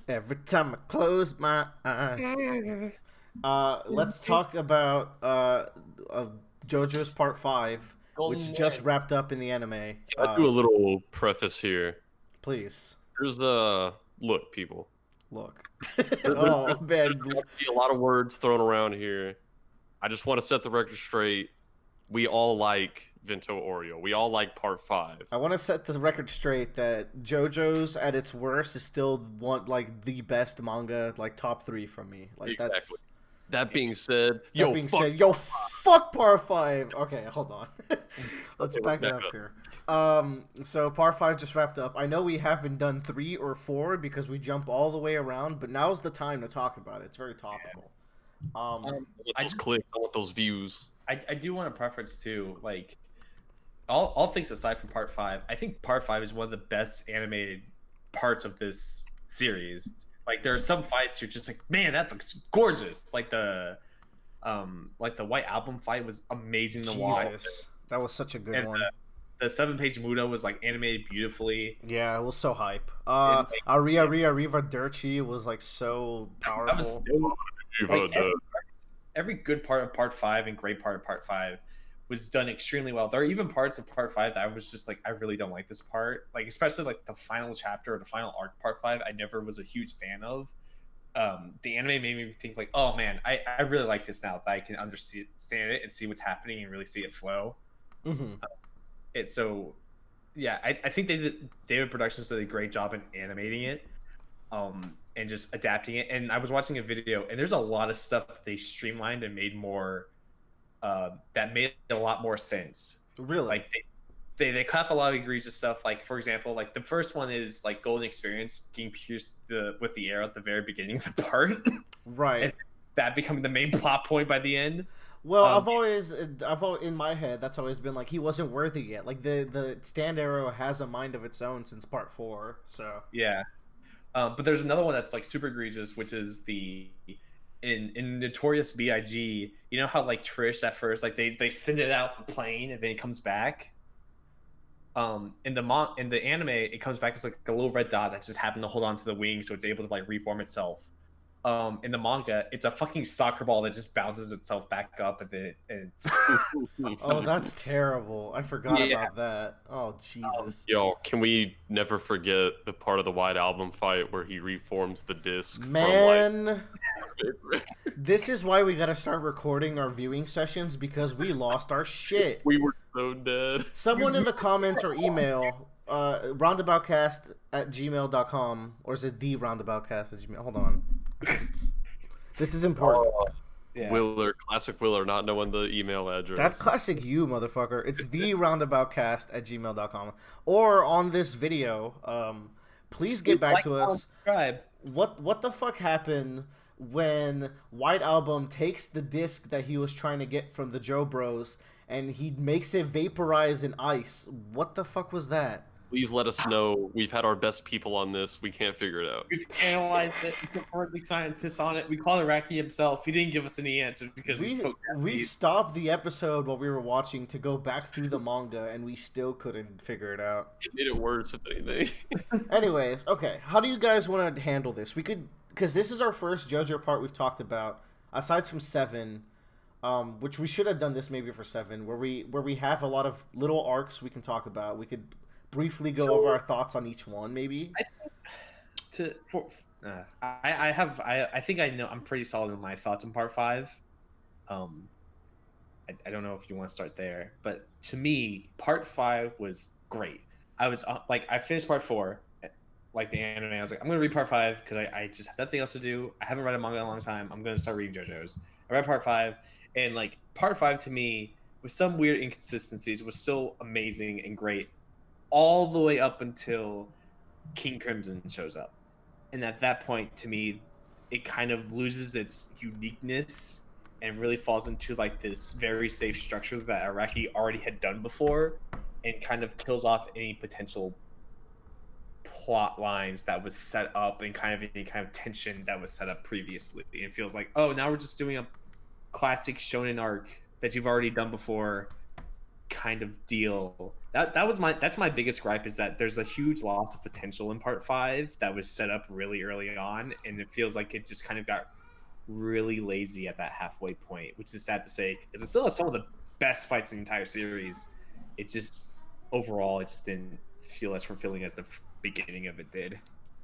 Every time I close my eyes. Let's talk about JoJo's Part 5, which Golden just Way. wrapped up in the anime. Can I do a little preface here? Please, There's look, people. look. There's Oh, man. about to be a lot of words thrown around here. I just want to set the record straight. We all like Vento Oreo. We all like Part Five. I want to set the record straight that JoJo's at its worst is still the best manga, like top 3 from me. Like Exactly. that's That being said, that yo, being fuck. said, yo, fuck Part 5. Okay, hold on. Let's Okay, let's back it back up up. here. So Part 5 just wrapped up. I know we haven't done 3 or 4 because we jump all the way around, but now's the time to talk about it. It's very topical. I want I those do, clicks. I want those views. I do want to preference too, like all things aside from part five, I think part five is one of the best animated parts of this series. Like there are some fights you're just like, man, that looks gorgeous. Like the White Album fight was amazing to watch. Jesus, that was such a good And one. the 7-page Mudo was like animated beautifully. Yeah, it was so hype. And, like, Aria Dirci was like so that was powerful. like every good part of part five and great part of part five was done extremely well. There are even parts of part five that I was just like, I really don't like this part. Like especially like the final chapter or the final arc part five, I never was a huge fan of. The anime made me think like, oh man, I really like this now that I can understand it and see what's happening and really see it flow. Hmm. It's so yeah, I think David Productions did a great job in animating it, and just adapting it. And I was watching a video, and there's a lot of stuff that they streamlined and made more, that made a lot more sense. Really? Like they cut off a lot of egregious stuff. Like for example, like the first one is like Golden Experience getting pierced with the arrow at the very beginning of the part, Right. and that becoming the main plot point by the end. Well, Um, I've always, in my head, that's always been like he wasn't worthy yet. Like the stand arrow has a mind of its own since Part 4. So Yeah. But there's another one that's like super egregious, which is the in Notorious B.I.G. You know how like Trish at first like they send it out the plane and then it comes back. In the anime, it comes back as like a little red dot that just happened to hold on to the wing, so it's able to like reform itself. In the manga, it's a fucking soccer ball that just bounces itself back up and then it's oh, that's terrible. I forgot Yeah. about that. Oh Jesus. Yo, can we never forget the part of the White Album fight where he reforms the disc Man, from like this is why we gotta start recording our viewing sessions because we lost our shit. we were so dead. Someone in the comments or email roundaboutcast at gmail.com, or is it the roundaboutcast at gmail? Hold on. This is important. yeah. Classic Willer, not knowing the email address. That's classic you, motherfucker. It's the roundaboutcast at gmail.com. Or on this video, please get back to us. Subscribe. What the fuck happened when White Album takes the disc that he was trying to get from the Joe Bros and he makes it vaporize in ice? What the fuck was that? Please let us know. We've had our best people on this. We can't figure it out. We've analyzed it. We put forensic scientists on it. We called Iraqi himself. He didn't give us any answers because he spoke We Japanese. stopped the episode while we were watching to go back through the manga and we still couldn't figure it out. It made it worse, if anything. Anyways, okay, how do you guys want to handle this? We could, because this is our first JoJo part we've talked about, aside from 7, which we should have done this maybe for 7, where we have a lot of little arcs we can talk about. We could briefly go over our thoughts on each one, maybe. I think I know. I'm pretty solid in my thoughts on part five. I don't know if you want to start there, but to me, part five was great. I was like, I finished part four, like the anime. I was like, I'm gonna read part five because I just have nothing else to do. I haven't read a manga in a long time. I'm gonna start reading JoJo's. I read part five, and like part five to me, with some weird inconsistencies, was still amazing and great, all the way up until King Crimson shows up. And at that point, to me, it kind of loses its uniqueness and really falls into like this very safe structure that Iraqi already had done before, and kind of kills off any potential plot lines that was set up and kind of any kind of tension that was set up previously. It feels like, oh, now we're just doing a classic shonen arc that you've already done before, kind of deal. That's my biggest gripe, is that there's a huge loss of potential in part 5 that was set up really early on, and it feels like it just kind of got really lazy at that halfway point, which is sad to say because it still has some of the best fights in the entire series. It just overall it just didn't feel as fulfilling as the beginning of it did.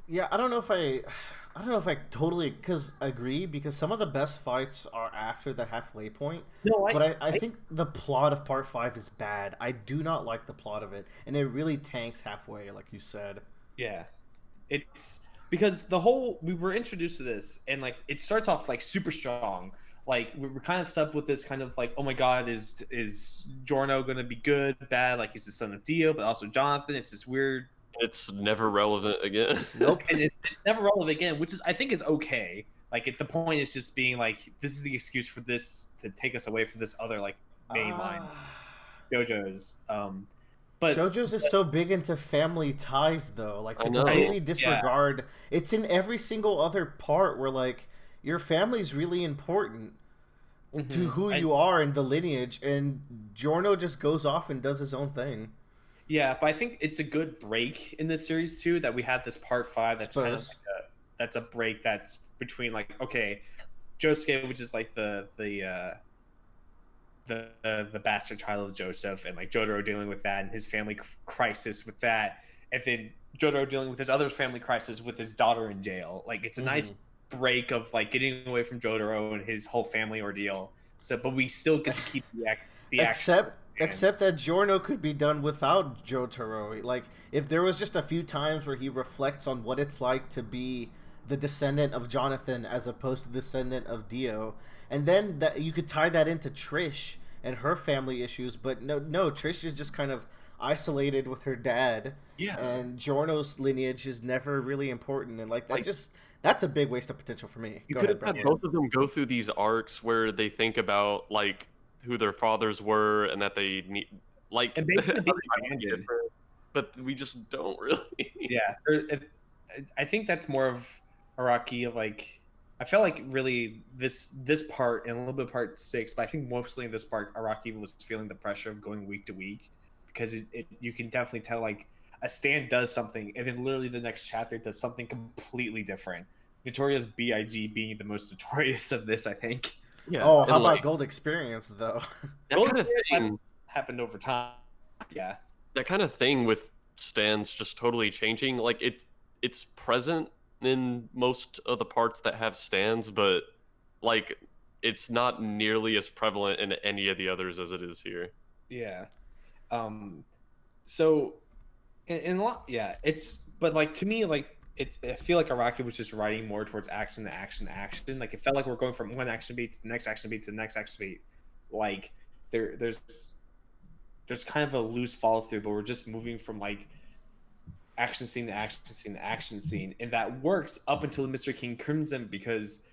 Yeah, I don't know if I totally because agree because some of the best fights are after the halfway point. No, But I think the plot of part 5 is bad. I do not like the plot of it, and it really tanks halfway, like you said. yeah, it's because we were introduced to this, and like it starts off like super strong. Like we're kind of stuck with this kind of like, oh my god, is Giorno gonna be good, bad? Like he's the son of Dio, but also Jonathan. It's this weird, It's never relevant again. Nope. and it's never relevant again, which is I think is okay. Like the point is just being like, this is the excuse for this to take us away from this other like mainline JoJo's. But JoJo's is so big into family ties, though. Like I to know. completely disregard. It's in every single other part where like your family's really important to who you are and the lineage, and Giorno just goes off and does his own thing. yeah, but I think it's a good break in this series too that we have this part 5 that's kind of Suppose. like that's a break that's between like, okay, Josuke, which is like the bastard child of Joseph, and like Jotaro dealing with that and his family crisis with that, and then Jotaro dealing with his other family crisis with his daughter in jail. Like it's a nice break of like getting away from Jotaro and his whole family ordeal. So, but we still get to keep the Except that Giorno could be done without Jotaro. Like if there was just a few times where he reflects on what it's like to be the descendant of Jonathan as opposed to the descendant of Dio, and then that you could tie that into Trish and her family issues. But no, Trish is just kind of isolated with her dad. Yeah. And Giorno's lineage is never really important, and like that that's a big waste of potential for me. You Go could ahead, have had Brandon. both of them go through these arcs where they think about like who their fathers were and that they need like And basically being abandoned. but we just don't really. Yeah, I think that's more of Araki. Like I felt like really this part and a little bit of part 6, but I think mostly in this part Araki was feeling the pressure of going week to week, because you can definitely tell like a stand does something and then literally the next chapter does something completely different. Notorious Big being the most notorious of this, I think. Yeah. Oh, and, how about like, Gold Experience though? that Gold kind of thing? happened over time. Yeah. That kind of thing with stands just totally changing. Like it's present in most of the parts that have stands, but like it's not nearly as prevalent in any of the others as it is here. Yeah. So in a lot, yeah, it's, but like to me, like I feel like Araki was just writing more towards action to action to action. Like it felt like we're going from one action beat to the next action beat to the next action beat. Like there's kind of a loose follow through, but we're just moving from like action scene to action scene to action scene, and that works up until Mr. King Crimson, because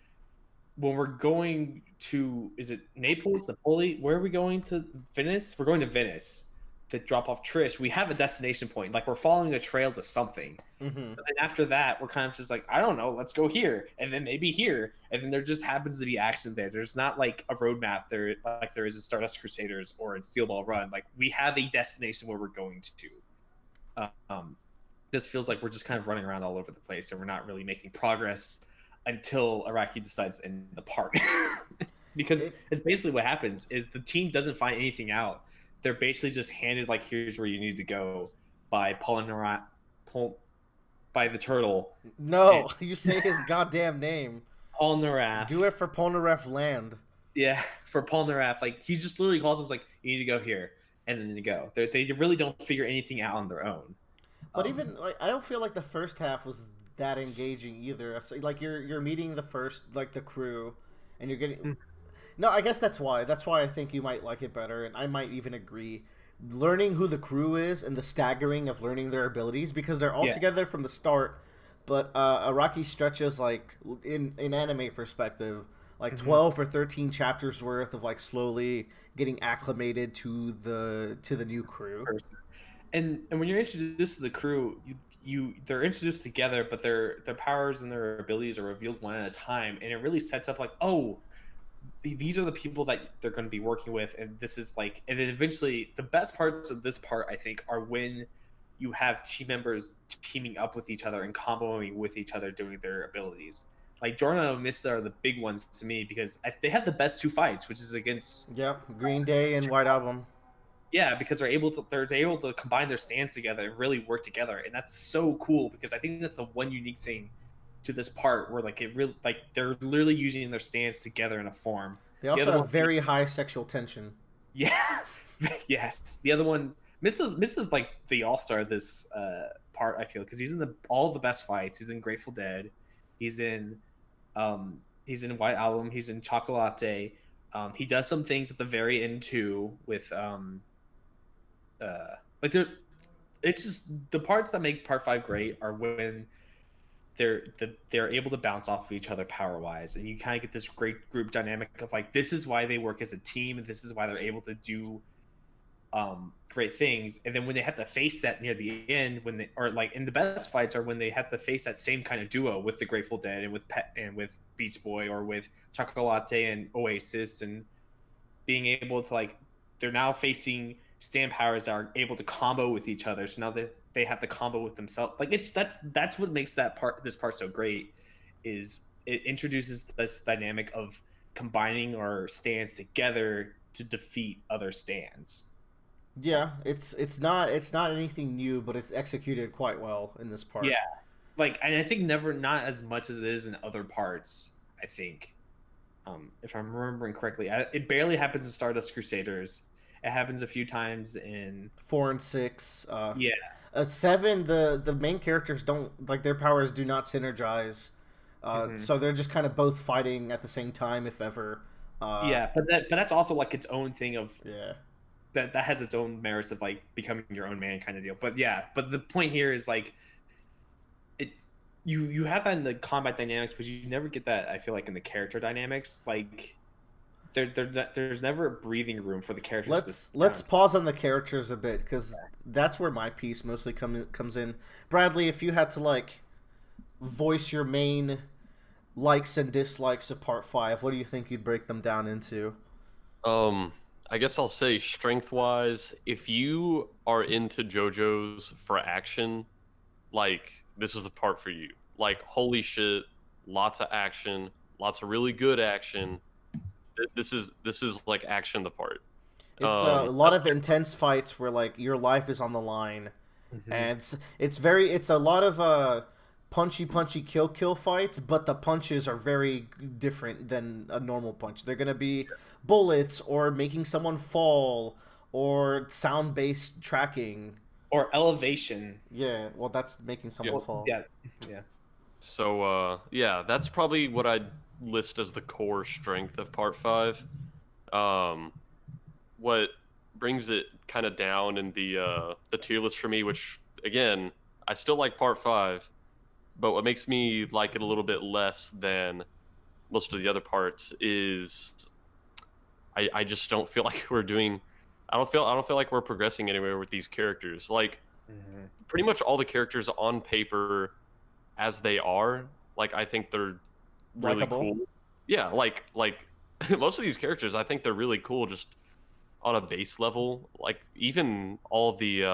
when we're going to, is it Naples, Napoli? Where are we going to? Venice? We're going to Venice to drop off Trish. We have a destination point. Like we're following a trail to something. But then after that, we're kind of just like, I don't know, let's go here, and then maybe here, and then there just happens to be action there. There's not like a roadmap there like there is in Stardust Crusaders or in Steel Ball Run. Like we have a destination where we're going to. This feels like we're just kind of running around all over the place, and we're not really making progress until Araki decides to end the part. Because it's basically what happens is the team doesn't find anything out. They're basically just handed like, here's where you need to go by by the turtle. No, you say his goddamn name. Polnareff. Do it for Polnareff Land. Yeah, for Polnareff. Like he just literally calls them like, you need to go here, and then you go. They really don't figure anything out on their own. But even like I don't feel like the first half was that engaging either. So, like you're meeting the first like the crew, and you're getting. No, I guess that's why. That's why I think you might like it better, and I might even agree. Learning who the crew is and the staggering of learning their abilities, because they're all together from the start, but Araki stretches like in anime perspective, like 12 or 13 chapters worth of like slowly getting acclimated to the new crew. And when you're introduced to the crew, they're introduced together, but their powers and their abilities are revealed one at a time, and it really sets up like, oh, these are the people that they're going to be working with, and this is like, and then eventually the best parts of this part I think are when you have team members teaming up with each other and comboing with each other doing their abilities. Like Jordan and Mist are the big ones to me because they have the best two fights, which is against Yep, Green Day and White Album. yeah, because they're able to combine their stands together and really work together, and that's so cool because I think that's the one unique thing to this part where like it really like they're literally using their stands together in a form. They The also other have one, very high sexual tension. yeah, yes. The other one, Mrs. like the all star this part. I feel because he's in all the best fights. He's in Grateful Dead. He's in he's in White Album. He's in Chocolate. He does some things at the very end too with like they're it's just the parts that make part five great are when they're able to bounce off of each other power wise, and you kind of get this great group dynamic of like this is why they work as a team, and this is why they're able to do great things. And then when they have to face that near the end, when they or like in the best fights are when they have to face that same kind of duo with the Grateful Dead and with Pet and with Beach Boy or with Chocolate and Oasis, and being able to like they're now facing stand powers that are able to combo with each other. So now that they have to combo with themselves, like it's that's what makes this part so great. Is it introduces this dynamic of combining our stands together to defeat other stands. Yeah, it's not anything new, but it's executed quite well in this Yeah, part. like and I think never not as much as it is in other parts. I think, if I'm remembering correctly, it barely happens in Stardust Crusaders. It happens a few times in 4 and 6, yeah. 7. The main characters don't like their powers do not synergize, Mhm. so they're just kind of both fighting at the same time, if ever. Uh, Yeah, but that's also like its own thing of yeah, that has its own merits of like becoming your own man kind of deal. But yeah, but the point here is like it you have that in the combat dynamics, but you never get that. I feel like in the character dynamics, like there's never a breathing room for the characters to sit let's down. pause on the characters a bit because that's where my piece mostly comes in. Bradley, if you had to like voice your main likes and dislikes of Part 5, what do you think you'd break them down into? Um, I guess I'll say strength wise, if you are into JoJo's for action, like this is the part for you. Like holy shit, lots of action, lots of really good action. This is like action the part. It's a lot of intense fights where like your life is on the line, Mhm. and it's a lot of punchy kill fights, but the punches are very different than a normal punch. They're gonna be bullets or making someone fall or sound based tracking. Or elevation. Yeah, well, that's making Yeah. someone fall. Yeah, yeah. So yeah, that's probably what I'd list as the core strength of part five. Um, what brings it kind of down in the tier list for me, which again, I still like part five, but what makes me like it a little bit less than most of the other parts is I just don't feel like we're doing I don't feel like we're progressing anywhere with these characters. Like Mhm. pretty much all the characters on paper as they are, like I think they're really Likeable. cool. Yeah, like most of these characters I think they're really cool just on a base level. Like even all the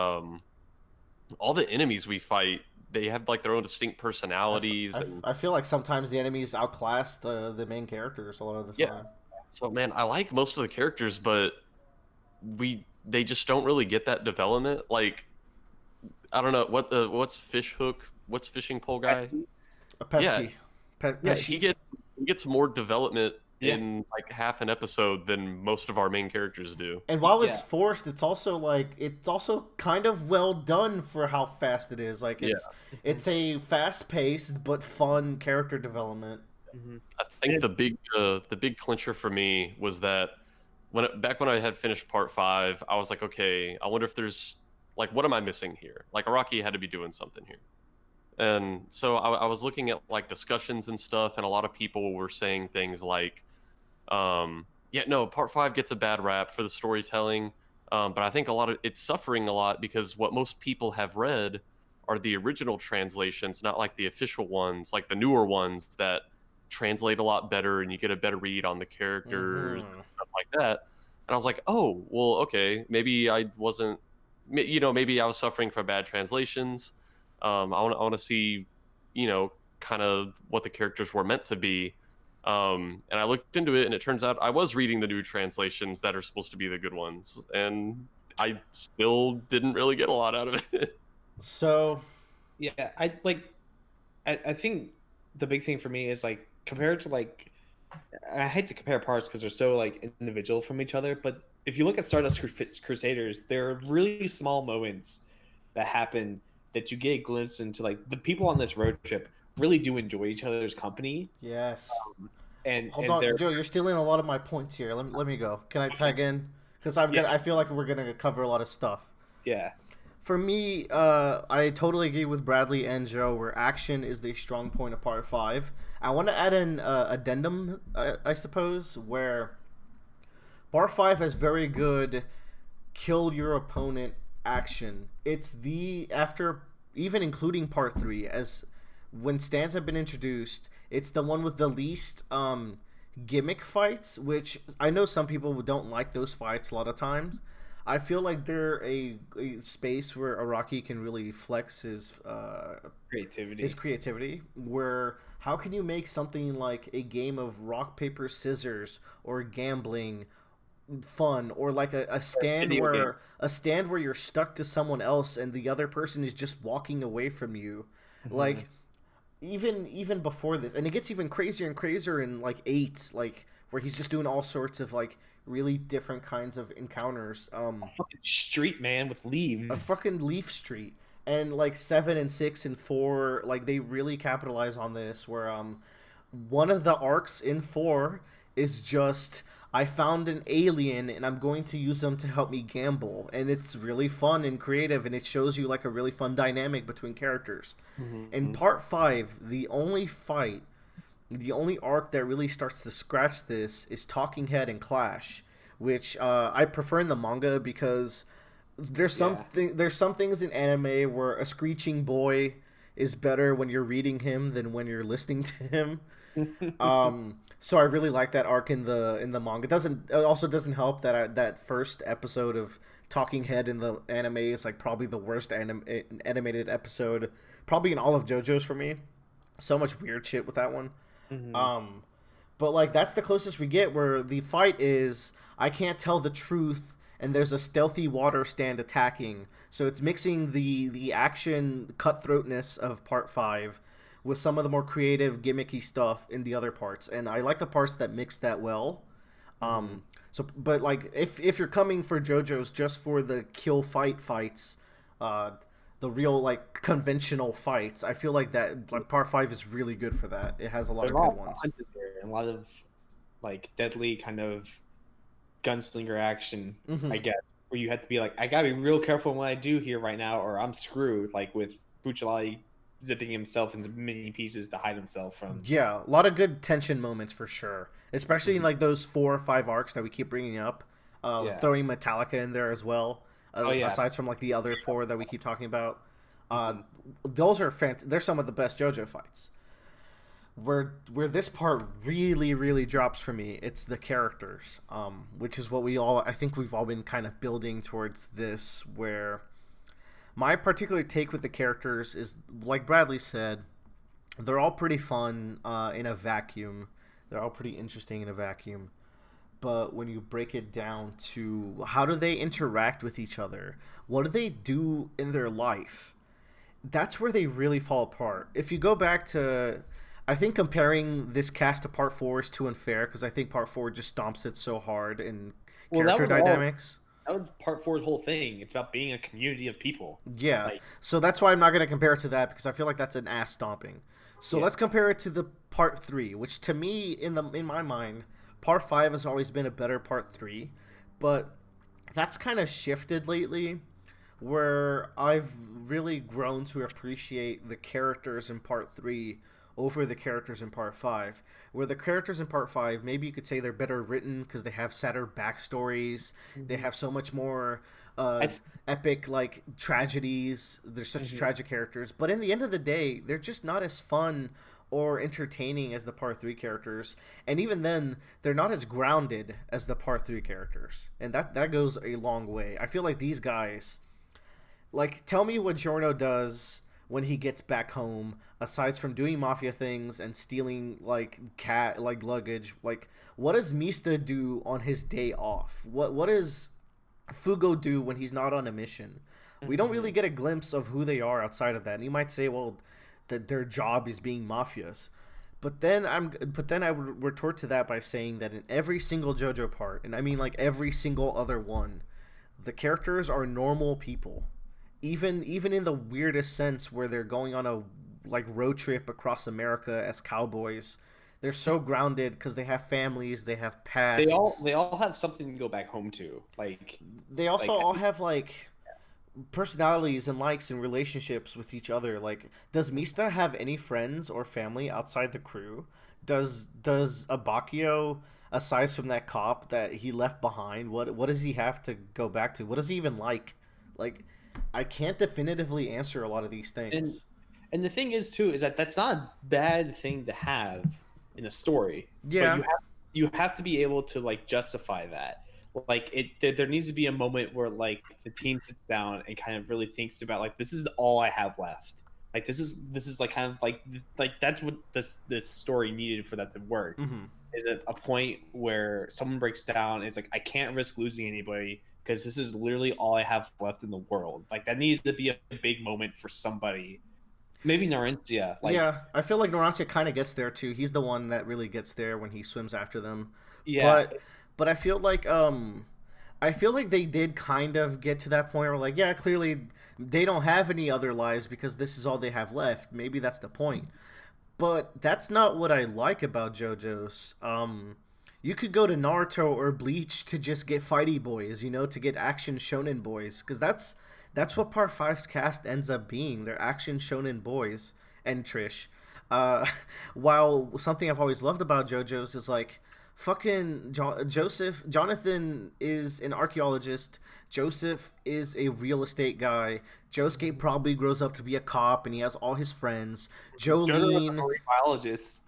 enemies we fight, they have like their own distinct personalities and I feel like sometimes the enemies outclass the main characters a lot of the yeah. time. So man, I like most of the characters, but they just don't really get that development. Like I don't know what's fish hook, what's fishing pole guy. A Yeah, pesky, yeah, he gets more development Yeah, in like half an episode than most of our main characters do. and while it's yeah. forced, it's also kind of well done for how fast it is. Like Yeah, it's a fast paced but fun character development. Mhm. I think the big clincher for me was that back when I had finished part five, I was like, okay, I wonder if there's like what am I missing here? Like Araki had to be doing something here. And so I was looking at like discussions and stuff, and a lot of people were saying things like, yeah, no, part five gets a bad rap for the storytelling, but I think a lot of it's suffering a lot because what most people have read are the original translations, not like the official ones, like the newer ones that translate a lot better, and you get a better read on the characters Mm-hmm. and stuff like that. And I was like, oh, well, okay, maybe I wasn't, maybe I was suffering from bad translations. I want to see, kind of what the characters were meant to be. And I looked into it, and it turns out I was reading the new translations that are supposed to be the good ones, and I still didn't really get a lot out of it. So Yeah, I think the big thing for me is like compared to like I hate to compare parts because they're so like individual from each other, but if you look at Crusaders, there are really small moments that happen that you get a glimpse into like the people on this road trip really do enjoy each other's company, yes. Hold and on, they're Joe. You're stealing a lot of my points here. Let me go. Can I tag in? Because I'm gonna. yeah I feel like we're gonna cover a lot of stuff. yeah For me, I totally agree with Bradley and Joe, where action is the strong point of Part 5. I want to add an addendum, I suppose, where Part 5 has very good kill your opponent action. It's the, after, even including Part 3, as when stands have been introduced, it's the one with the least gimmick fights, which I know some people don't like those fights a lot of times. I feel like they're a space where Araki can really flex creativity. his creativity. Where how can you make something like a game of rock paper scissors or gambling fun, or like a stand Video game. where you're stuck to someone else and the other person is just walking away from you, like even before this, and it gets even crazier and crazier in like 8, like where he's just doing all sorts of like really different kinds of encounters. Fucking street man with A leaves. fucking Leaf Street, and like 7 and 6 and 4, like they really capitalize on this. Where one of the arcs in 4 is just I found an alien and I'm going to use them to help me gamble, and it's really fun and creative, and it shows you like a really fun dynamic between characters. In Part 5, the only arc that really starts to scratch this is Talking Head and Clash, which I prefer in the manga because there's some things in anime where a screeching boy is better when you're reading him than when you're listening to him. So I really like that arc in the manga. It also doesn't help that that first episode of Talking Head in the anime is like probably the worst animated episode probably in all of JoJo's for me. So much weird shit with that one. But like that's the closest we get where the fight is I can't tell the truth and there's a stealthy water stand attacking. So it's mixing the action cutthroatness of Part 5 with some of the more creative gimmicky stuff in the other parts, and I like the parts that mix that well. So but like if you're coming for JoJo's just for the kill fights, the real like conventional fights, I feel like that like Part 5 is really good for that. It has a lot There's of good ones. a lot of like deadly kind of gunslinger action, I guess, where you have to be like, I gotta be real careful what I do here right now, or I'm screwed. Like with Buccioli zipping himself into many pieces to hide himself from. Yeah, a lot of good tension moments for sure, especially in like those 4 or 5 arcs that we keep bringing up. Throwing Metallica in there as well. Aside from like the other 4 that we keep talking about, those are they're some of the best JoJo fights. Where this part really drops for me, it's the characters, which is what I think we've all been kind of building towards this. Where my particular take with the characters is, like Bradley said, they're all pretty fun in a vacuum. They're all pretty interesting in a vacuum. But when you break it down to how do they interact with each other, what do they do in their life, that's where they really fall apart. If you go back to, I think comparing this cast to Part 4 is too unfair because I think Part 4 just stomps it so hard in character dynamics. That was Part 4's whole thing. It's about being a community of people. Yeah. Like, so that's why I'm not going to compare it to that because I feel like that's an ass stomping. So let's compare it to the Part 3, which to me, in my mind, Part 5 has always been a better Part 3, but that's kind of shifted lately, where I've really grown to appreciate the characters in Part 3 over the characters in Part 5. Where the characters in Part 5, maybe you could say they're better written because they have sadder backstories, they have so much more epic like tragedies, they're such tragic characters, but in the end of the day, they're just not as fun or entertaining as the Part 3 characters, and even then, they're not as grounded as the Part 3 characters, and that goes a long way. I feel like these guys, like, tell me what Giorno does when he gets back home, aside from doing mafia things and stealing like luggage. Like, what does Mista do on his day off? What does Fugo do when he's not on a mission? We don't really get a glimpse of who they are outside of that. And you might say, well, that their job is being mafias. But then I would retort to that by saying that in every single JoJo part, and I mean like every single other one, the characters are normal people. Even in the weirdest sense where they're going on a like road trip across America as cowboys. They're so grounded because they have families, they have pasts. They all have something to go back home to. Like they also all have like personalities and likes and relationships with each other. Like, does Mista have any friends or family outside the crew? Does Abakio, aside from that cop that he left behind, what does he have to go back to? What does he even like? Like, I can't definitively answer a lot of these things. And the thing is too is that that's not a bad thing to have in a story. Yeah. But you have to be able to like justify that. Like there needs to be a moment where like the team sits down and kind of really thinks about like, this is all I have left. Like this is like kind of like that's what this story needed for that to work. Mm-hmm. Is at a point where someone breaks down and it's like, I can't risk losing anybody because this is literally all I have left in the world. Like that needed to be a big moment for somebody. Maybe Narencia. Like, yeah, I feel like Narencia kind of gets there too. He's the one that really gets there when he swims after them. Yeah, but I feel like they did kind of get to that point where like, yeah, clearly they don't have any other lives because this is all they have left. Maybe that's the point. But that's not what I like about JoJo's. You could go to Naruto or Bleach to just get fighty boys, you know, to get action shonen boys, because that's what Part 5's cast ends up being. They're action shonen boys and Trish. While something I've always loved about JoJo's is like, fucking Jonathan is an archaeologist. Joseph is a real estate guy. Josuke probably grows up to be a cop and he has all his friends. Jolene,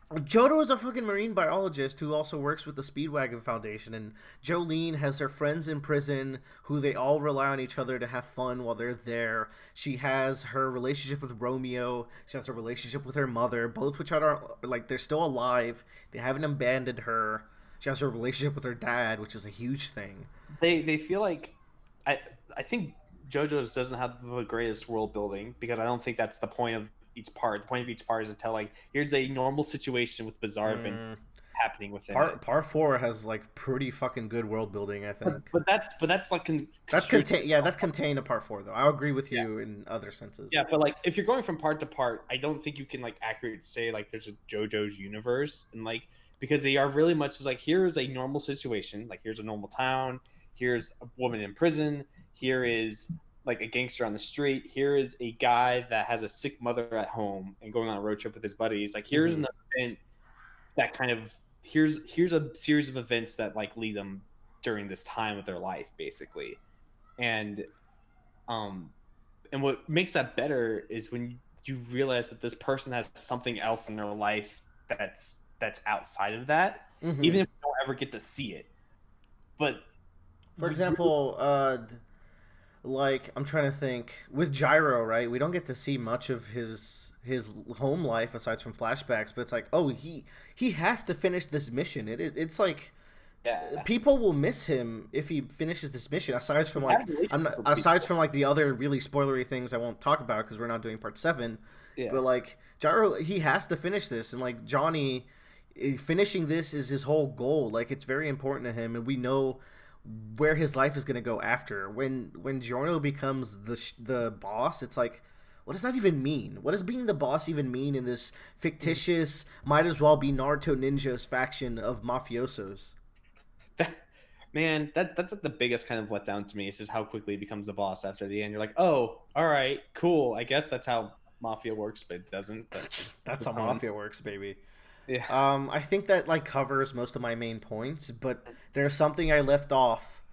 Jojo is a fucking marine biologist who also works with the Speedwagon Foundation, and Jolene has her friends in prison who they all rely on each other to have fun while they're there. She has her relationship with Romeo. She has her relationship with her mother, both which are like they're still alive. They haven't abandoned her. She has her relationship with her dad, which is a huge thing. They feel like I think JoJo's doesn't have the greatest world building because I don't think that's the point of each part. The point of each part is to tell like, here's a normal situation with bizarre events happening within it. Part 4 has like pretty fucking good world building, I think. But that's like that's contained in Part 4 though. I'll agree with you in other senses. Yeah, but like if you're going from part to part, I don't think you can like accurately say like there's a JoJo's universe and like, because they are really much just like, here's a normal situation, like here's a normal town, here's a woman in prison, here is like a gangster on the street, here is a guy that has a sick mother at home and going on a road trip with his buddies. Like here's an event that kind of here's a series of events that like lead them during this time of their life, basically. And what makes that better is when you realize that this person has something else in their life that's outside of that, even if you don't ever get to see it. But for example, like I'm trying to think with Gyro, right? We don't get to see much of his home life aside from flashbacks, but it's like, oh, he has to finish this mission. It's like, people will miss him if he finishes this mission. Aside from like the other really spoilery things I won't talk about because we're not doing Part 7. Yeah. But like Gyro, he has to finish this, and like Johnny, finishing this is his whole goal. Like it's very important to him, and we know where his life is going to go after. When Giorno becomes the boss, it's like, what does that even mean? What does being the boss even mean in this fictitious, might as well be Naruto Ninja's faction of mafiosos? Man, that's like the biggest kind of letdown to me. It's just how quickly he becomes the boss after the end. You're like, oh, all right, cool. I guess that's how Mafia works, but it doesn't. But that's how Mafia works, baby. Yeah. I think that like covers most of my main points, but there's something I left off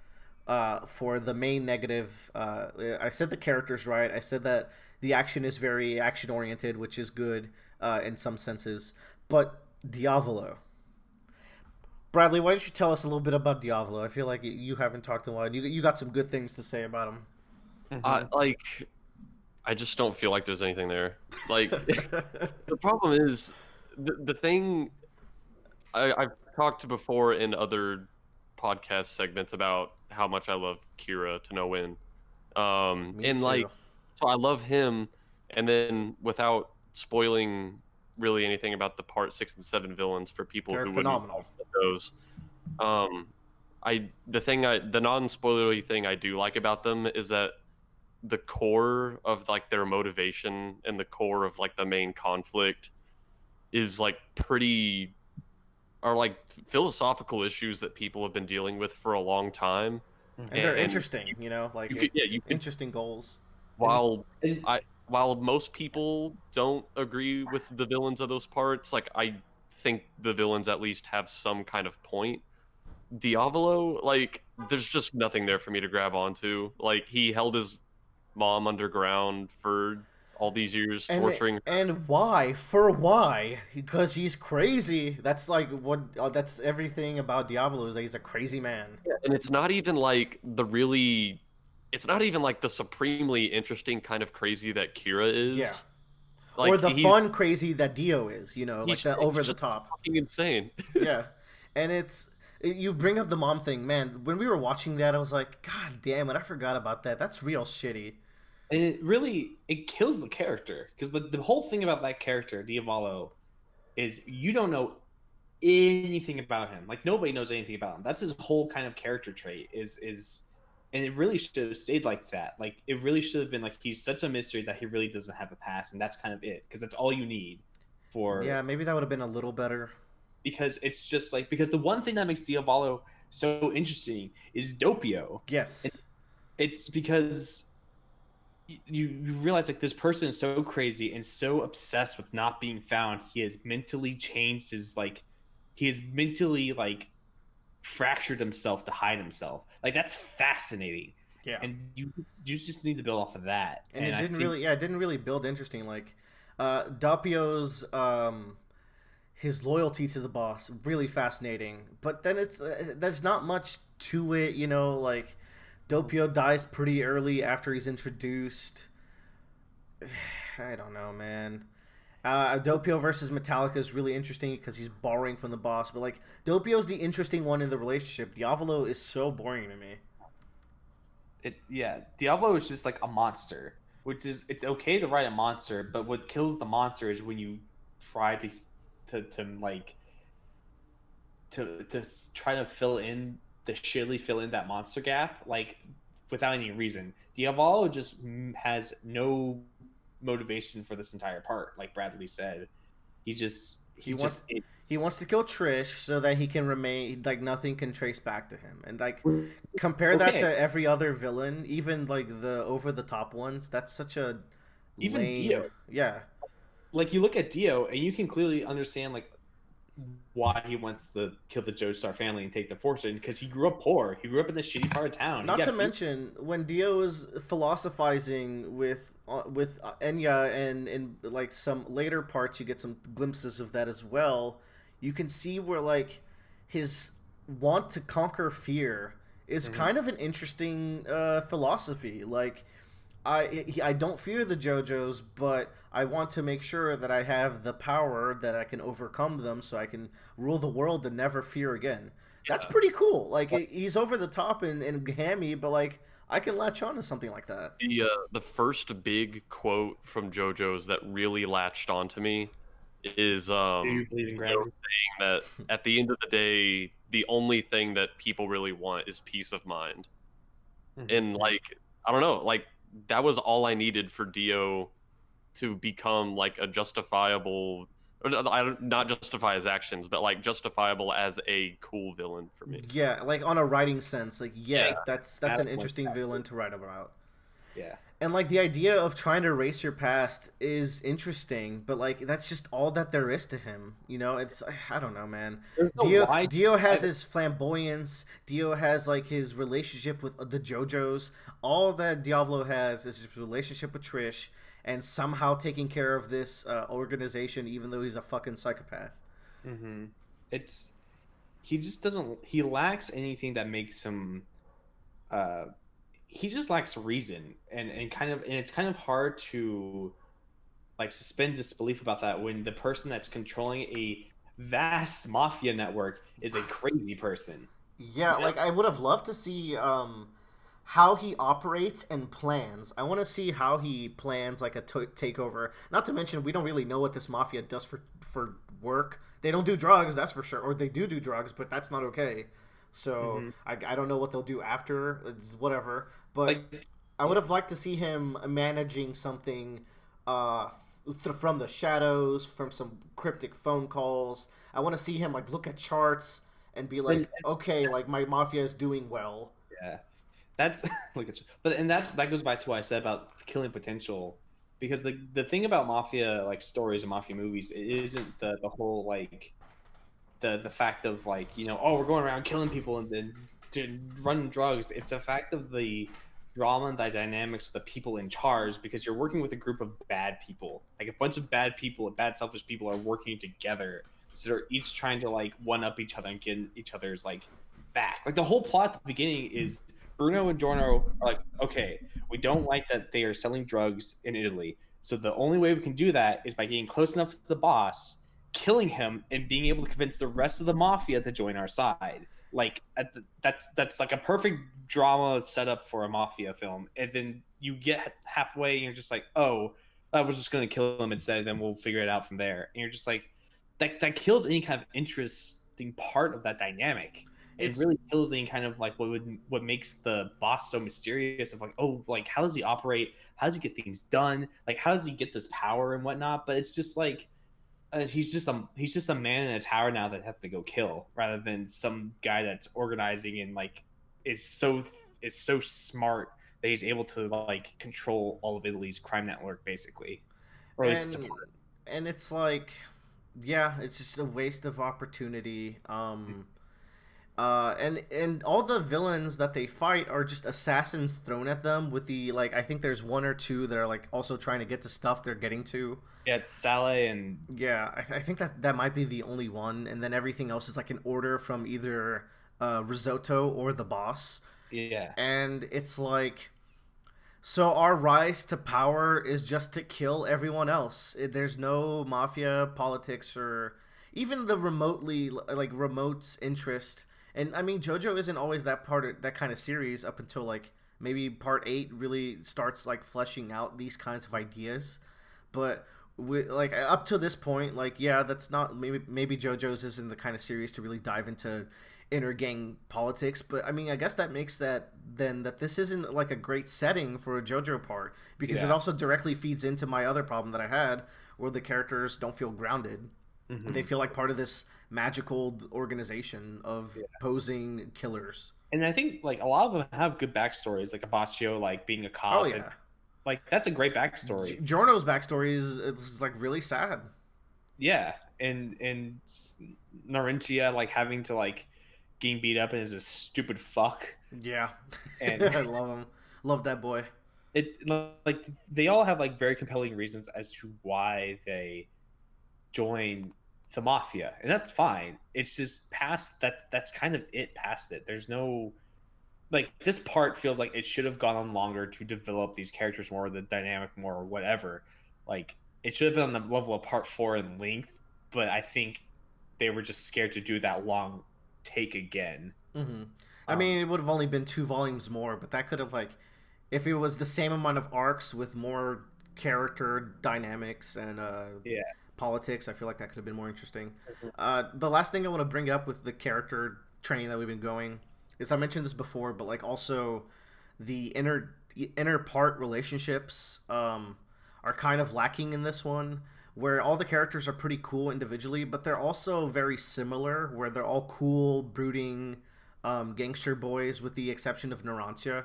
for the main negative. I said the characters right. I said that the action is very action oriented, which is good. in some senses. But Diavolo. Bradley, why don't you tell us a little bit about Diavolo? I feel like you haven't talked in a while. You got some good things to say about him. Like, I just don't feel like there's anything there. Like, the problem is the thing I've talked before in other podcast segments about how much I love Kira to no end. Me And too. like, so I love him, and then without spoiling really anything about the part 6 and 7 villains for people They're who phenomenal. wouldn't know those, the non-spoilery thing I do like about them is that the core of like their motivation and the core of like the main conflict is like pretty are like philosophical issues that people have been dealing with for a long time, And they're interesting, like you could interesting goals. while And- while most people don't agree with the villains of those parts, like I think the villains at least have some kind of point. Diavolo, like there's just nothing there for me to grab onto. Like he held his mom underground for all these years, torturing her. And why? For why? Because he's crazy. That's like what. That's everything about Diavolo is that he's a crazy man. And it's not even like it's not even like the supremely interesting kind of crazy that Kira is. Yeah. Like, Or the he's- fun crazy that Dio is. Like he's- the he's over the just top. fucking insane. Yeah, and you bring up the mom thing, man. When we were watching that, I was like, God damn it, I forgot about that. That's real shitty. And it kills the character because the whole thing about that character Diavolo is you don't know anything about him. Like nobody knows anything about him. That's his whole kind of character trait is and it really should have stayed like that. Like it really should have been like he's such a mystery that he really doesn't have a past, and that's kind of it because that's all you need for. Yeah, maybe that would have been a little better. Because it's just like because the one thing that makes Diavolo so interesting is Doppio. Yes. It's because you realize like this person is so crazy and so obsessed with not being found. He has mentally changed his he has mentally fractured himself to hide himself. Like that's fascinating. Yeah. And you just need to build off of that. And it didn't really build interesting. Like Doppio's his loyalty to the boss really fascinating. But then there's not much to it. Like Doppio dies pretty early after he's introduced. I don't know, man. Doppio versus Metallica is really interesting because he's borrowing from the boss. But like Doppio's the interesting one in the relationship. Diavolo is so boring to me. Diablo is just like a monster, which is it's okay to write a monster, but what kills the monster is when you try to try to fill in that monster gap like without any reason. Diavolo just has no motivation for this entire part, like Bradley said. He wants to kill Trish so that he can remain like nothing can trace back to him, and like compare that to every other villain, even like the over the top ones. That's such a even lame... Dio. Yeah, like you look at Dio and you can clearly understand like why he wants to kill the Joestar family and take the fortune because he grew up poor. He grew up in this shitty part of town. Not to mention when Dio is philosophizing with Enya and like some later parts, you get some glimpses of that as well. You can see where like his want to conquer fear is kind of an interesting philosophy. Like I don't fear the JoJos, but I want to make sure that I have the power that I can overcome them so I can rule the world and never fear again. That's pretty cool. Like he's over the top and hammy, but like I can latch on to something like that. The first big quote from JoJo's that really latched onto me is Do you believe in gravity? saying that at the end of the day, the only thing that people really want is peace of mind. And like I don't know, like that was all I needed for Dio to become like a justifiable, not justify his actions, but like justifiable as a cool villain for me. Yeah, like on a writing sense, like that's an interesting villain to write about. Yeah. And like the idea of trying to erase your past is interesting, but like that's just all that there is to him. It's I don't know, man. Dio has his flamboyance. Dio has like his relationship with the JoJos. All that Diavolo has is his relationship with Trish, and somehow taking care of this organization, even though he's a fucking psychopath. Mm-hmm. It's he just doesn't he lacks anything that makes him uh he just lacks reason and it's kind of hard to like suspend disbelief about that when the person that's controlling a vast mafia network is a crazy person. Yeah, like I would have loved to see how he operates and plans. I want to see how he plans like a takeover. Not to mention, we don't really know what this mafia does for work. They don't do drugs, that's for sure, or they do drugs, but that's not okay. So Mm-hmm. I don't know what they'll do after. It's whatever. But Like, I would have liked to see him managing something uh, from the shadows, from some cryptic phone calls. I want to see him like look at charts and be and, like, okay, like my mafia is doing well. yeah, that's look at you. But and that goes back to what I said about killing potential, because the thing about mafia like stories and mafia movies, it isn't the whole like the fact of like oh we're going around killing people and then running drugs. It's the fact of the drama and the dynamics of the people in charge, because you're working with a group of bad people, like a bunch of bad people, bad selfish people are working together, so they're each trying to like one up each other and get each other's like back. Like the whole plot at the beginning is Bruno and Giorno are like, okay, we don't like that they are selling drugs in Italy, so the only way we can do that is by getting close enough to the boss, killing him, and being able to convince the rest of the mafia to join our side. Like that's like a perfect drama setup for a mafia film. And then you get halfway and you're just like, oh, I was just going to kill him instead, and then we'll figure it out from there. And you're just like, that kills any kind of interesting part of that dynamic. It It's really kills any kind of like what makes the boss so mysterious, of like, oh, like how does he operate, how does he get things done, like how does he get this power and whatnot. But it's just like he's just a man in a tower now that have to go kill, rather than some guy that's organizing and like is so is so smart that he's able to like control all of Italy's crime network basically, or at least and and it's like, yeah, it's just a waste of opportunity. And all the villains that they fight are just assassins thrown at them with the like. I think there's one or two that are like also trying to get the stuff they're getting to. yeah, it's Saleh and Yeah, I think that might be the only one, and then everything else is like an order from either Risotto or the boss, yeah. and it's like, so our rise to power is just to kill everyone else. There's no mafia politics or even the remotely like remote interest. And I mean, JoJo isn't always that part of that kind of series up until like maybe part 8 really starts like fleshing out these kinds of ideas. But like up to this point, like yeah, that's not maybe JoJo's isn't the kind of series to really dive into inner gang politics. But I mean, I guess that makes that then that this isn't like a great setting for a JoJo part, because it Yeah. also directly feeds into my other problem that I had, where the characters don't feel grounded. They Hmm. feel like part of this magical organization of posing killers. And I think like a lot of them have good backstories, like Abaccio like being a Oh cop, and yeah, like that's a great backstory. Giorno's backstory is it's like really sad. Yeah, and Narintia like having to like getting beat up and is a stupid fuck, Yeah, and I love him. Love that boy. it like they all have like very compelling reasons as to why they join the mafia, and that's fine. It's just past that. That's kind of it. Past it, there's no like this part feels like it should have gone on longer to develop these characters more, the dynamic more, or whatever. Like it should have been on the level of part 4 in length, but I think they were just scared to do that long take again. Hmm. I Um, mean, it would have only been 2 volumes more, but that could have like, if it was the same amount of arcs with more character dynamics and yeah. politics, I feel like that could have been more interesting. The last thing I want to bring up with the character training that we've been going is, I mentioned this before, but like also the inner part relationships are kind of lacking in this one, where all the characters are pretty cool individually, but they're also very similar, where they're all cool, brooding gangster boys, with the exception of Narantia.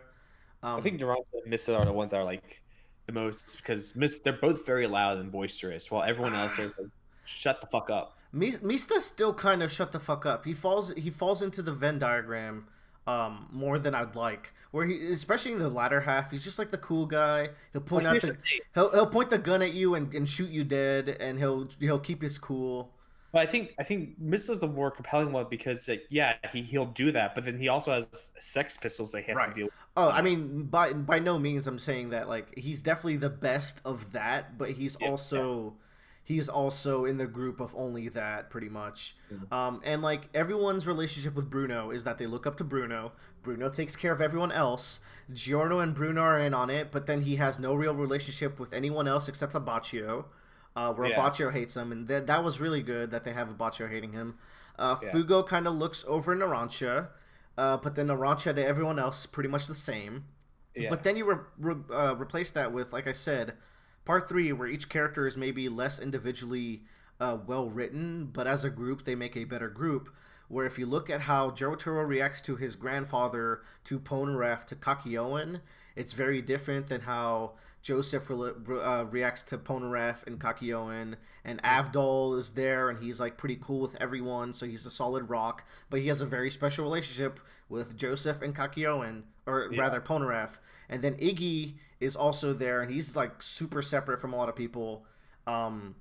I Um, think Durant and Mista are the ones that are like the most, because they're both very loud and boisterous, while everyone else are like, shut the fuck up. Mista still kind of shut the fuck up. He falls into the Venn diagram more than I'd like. Where he, especially in the latter half, he's just like the cool guy. He'll point Well, out here's the the thing. he'll point the gun at you and shoot you dead, and he'll keep his cool. But I think Misa's the more compelling one because like, yeah, he'll do that, but then he also has sex pistols that he has to Right. deal with. Oh, I Yeah, mean, by no means I'm saying that like he's definitely the best of that, but yeah, he's also in the group of only that pretty much. yeah. And like everyone's relationship with Bruno is that they look up to Bruno. Bruno takes care of everyone else. Giorno and Bruno are in on it, but then he has no real relationship with anyone else except Abaccio. Where Yeah, Abaccio hates him, and that was really good that they have Abaccio hating him. yeah, Fugo kind of looks over Narancia, but then Narancia to everyone else is pretty much the same. yeah. But then you replace that with, like I said, part three, where each character is maybe less individually well written, but as a group, they make a better group. Where if you look at how Jotaro reacts to his grandfather, to Polnareff, to Kakyoin, it's very different than how Joseph reacts to Polnareff and Kakyoin. And Avdol is there, and he's like pretty cool with everyone, so he's a solid rock. But he has a very special relationship with Joseph and Kakyoin, or Yeah. rather Polnareff. And then Iggy is also there, and he's like super separate from a lot of people. Um,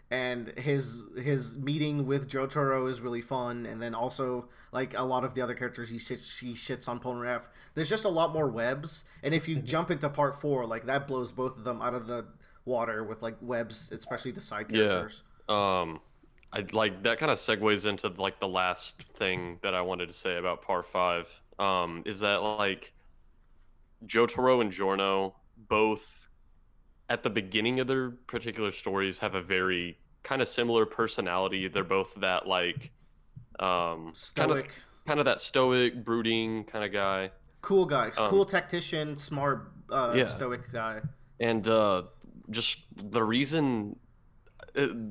and his meeting with Jotaro is really fun, and then also like a lot of the other characters he shits on Polnareff. There's just a lot more webs, and if you Mhm. jump into part four, like that blows both of them out of the water with like webs, especially the side Yeah. characters. I like that kind of segues into like the last thing that I wanted to say about Par 5. Is that like Jotaro and Giorno both at the beginning of their particular stories have a very kind of similar personality. They're both that like um kind of Stoic, kind of that stoic, brooding kind of guy. cool guy, Um cool tactician, smart, yeah. stoic guy. And just the reason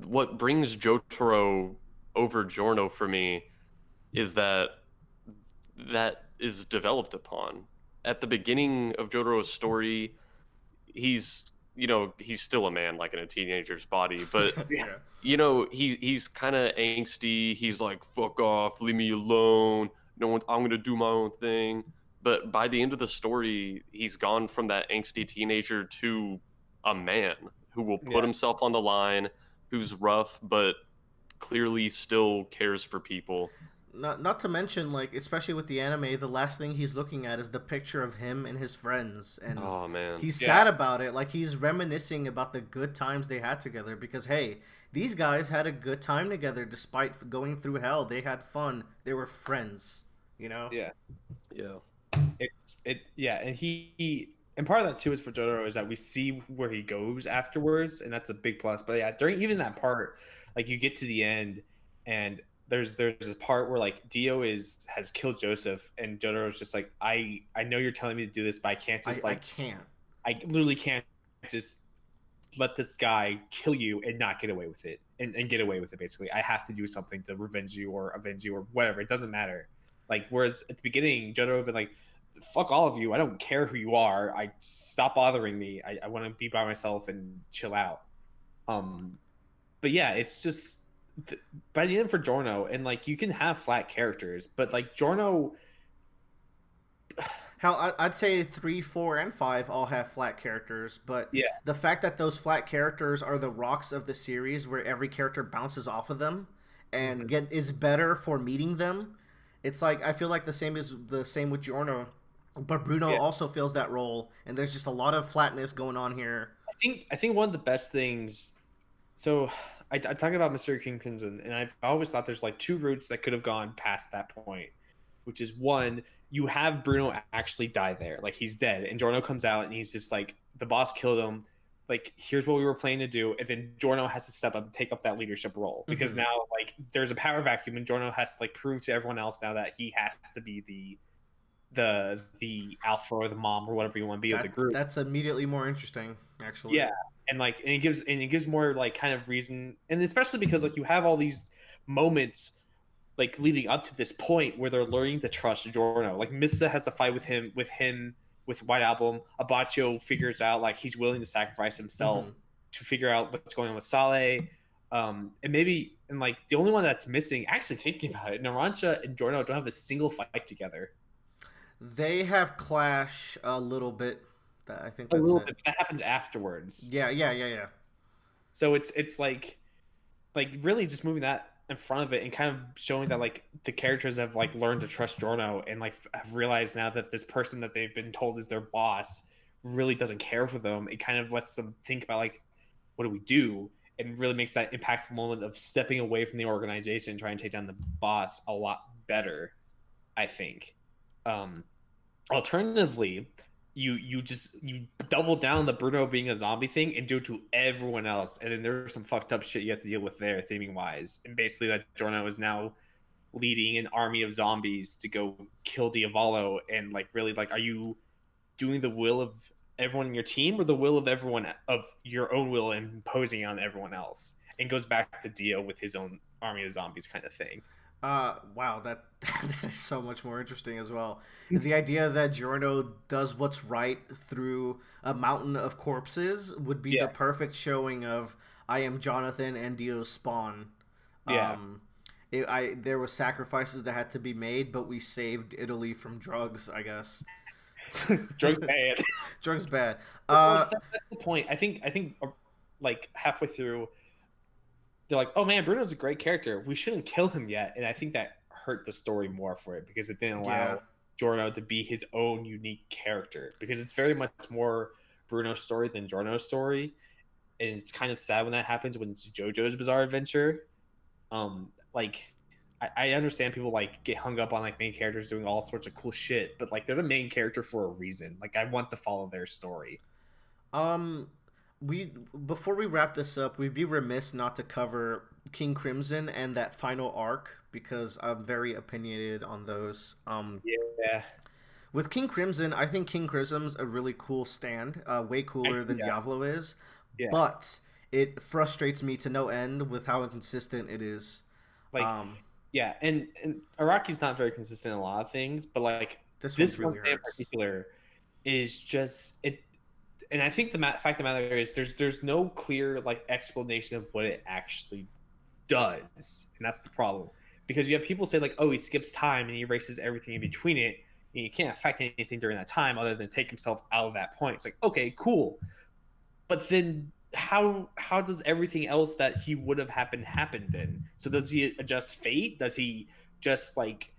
what brings Jotaro over Giorno for me is that is developed upon. At the beginning of Jotaro's story, he's he's still a man like in a teenager's body, but Yeah, Yeah. he's kind of angsty. He's like, fuck off, leave me alone. No one, I'm gonna do my own thing. But by the end of the story, he's gone from that angsty teenager to a man who will put yeah. himself on the line, who's rough but clearly still cares for people. Not to mention, like, especially with the anime, the last thing he's looking at is the picture of him and his friends, and Oh man. he's Yeah. sad about it. Like, he's reminiscing about the good times they had together because, hey, these guys had a good time together despite going through hell. They had fun. They were friends, you know? Yeah. Yeah. Yeah, and and part of that too is for Jotaro is that we see where he goes afterwards, and that's a big plus. But yeah, during even that part, like you get to the end, and there's this part where like Dio has killed Joseph, and Jotaro's just like, I know you're telling me to do this, but I can't just I like can't. I literally can't just let this guy kill you and not get away with it and get away with it basically. I have to do something to revenge you or avenge you or whatever. It doesn't matter. Like whereas at the beginning, Jotaro had been like, fuck all of you. I don't care who you are. I stop bothering me. I want to be by myself and chill out. Um but yeah, it's just by the end for Giorno, and like you can have flat characters, but like Giorno, Hell, I'd say 3, 4, and 5 all have flat characters, but yeah, the fact that those flat characters are the rocks of the series where every character bounces off of them and mhm, is better for meeting them, it's like I feel like the same with Giorno, but Bruno yeah. also fills that role, and there's just a lot of flatness going on here. I think one of the best things. So I talk about Mr. Kingpins, and I've always thought there's like two routes that could have gone past that point, which is one, you have Bruno actually die there, like he's dead, and Giorno comes out and he's just like, the boss killed him. Like here's what we were planning to do, and then Giorno has to step up and take up that leadership role because Hmm. now like there's a power vacuum, and Giorno has to like prove to everyone else now that he has to be the alpha or the mom or whatever you want to be of the group. That's immediately more interesting, actually. Yeah, and like, and it gives more like kind of reason, and especially because like you have all these moments like leading up to this point where they're learning to trust Giorno. Like Missa has to fight with White Album. Abaccio figures out like he's willing to sacrifice himself Hmm. to figure out what's going on with Saleh. And maybe and like the only one that's missing, actually thinking about it, Narancia and Giorno don't have a single fight together. They have clash a little bit. I think A that's little it. bit, but that happens afterwards. Yeah, yeah, yeah, yeah. So it's like really just moving that in front of it and kind of showing that like the characters have like learned to trust Jorno and like have realized now that this person that they've been told is their boss really doesn't care for them. It kind of lets them think about like, what do we do? And really makes that impactful moment of stepping away from the organization, trying to take down the boss a lot better, I think. Um, Alternatively, you double down the Bruno being a zombie thing and do it to everyone else, and then there's some fucked up shit you have to deal with there, theming wise, and basically that Jorno is now leading an army of zombies to go kill Diavolo, and like really like, are you doing the will of everyone in your team or the will of everyone of your own will and imposing on everyone else? And goes back to Dio with his own army of zombies kind of thing. Wow, that that is so much more interesting as well. The idea that Giorno does what's right through a mountain of corpses would be the Yeah, perfect showing of I am Jonathan and Dio's spawn. yeah. Um, there were sacrifices that had to be made, but we saved Italy from drugs, I guess. Drugs bad. Drugs bad. Well, Uh, that's the point. I think like halfway through, they're like, "Oh man, Bruno's a great character. We shouldn't kill him yet." And I think that hurt the story more for it because it didn't yeah. allow Giorno to be his own unique character, because it's very much more Bruno's story than Giorno's story, and it's kind of sad when that happens when it's Jojo's Bizarre Adventure. Like I understand people like get hung up on like main characters doing all sorts of cool shit, but like they're the main character for a reason. Like I want to follow their story. Um, we before we wrap this up, we'd be remiss not to cover King Crimson and that final arc because I'm very opinionated on those. Yeah, With King Crimson, I think King Crimson's a really cool stand, way cooler than yeah, Diavolo is, yeah. but it frustrates me to no end with how inconsistent it is. Like Um, yeah, and Araki's not very consistent in a lot of things, but like this one this one really thing in hurts. particular is just it. And I think the fact of the matter is there's no clear like explanation of what it actually does, and that's the problem. Because you have people say like, oh, he skips time and he erases everything in between it, and he can't affect anything during that time other than take himself out of that point. It's like, okay, cool, but then how does everything else that he would have happened happen then? So does he adjust fate? Does he just like,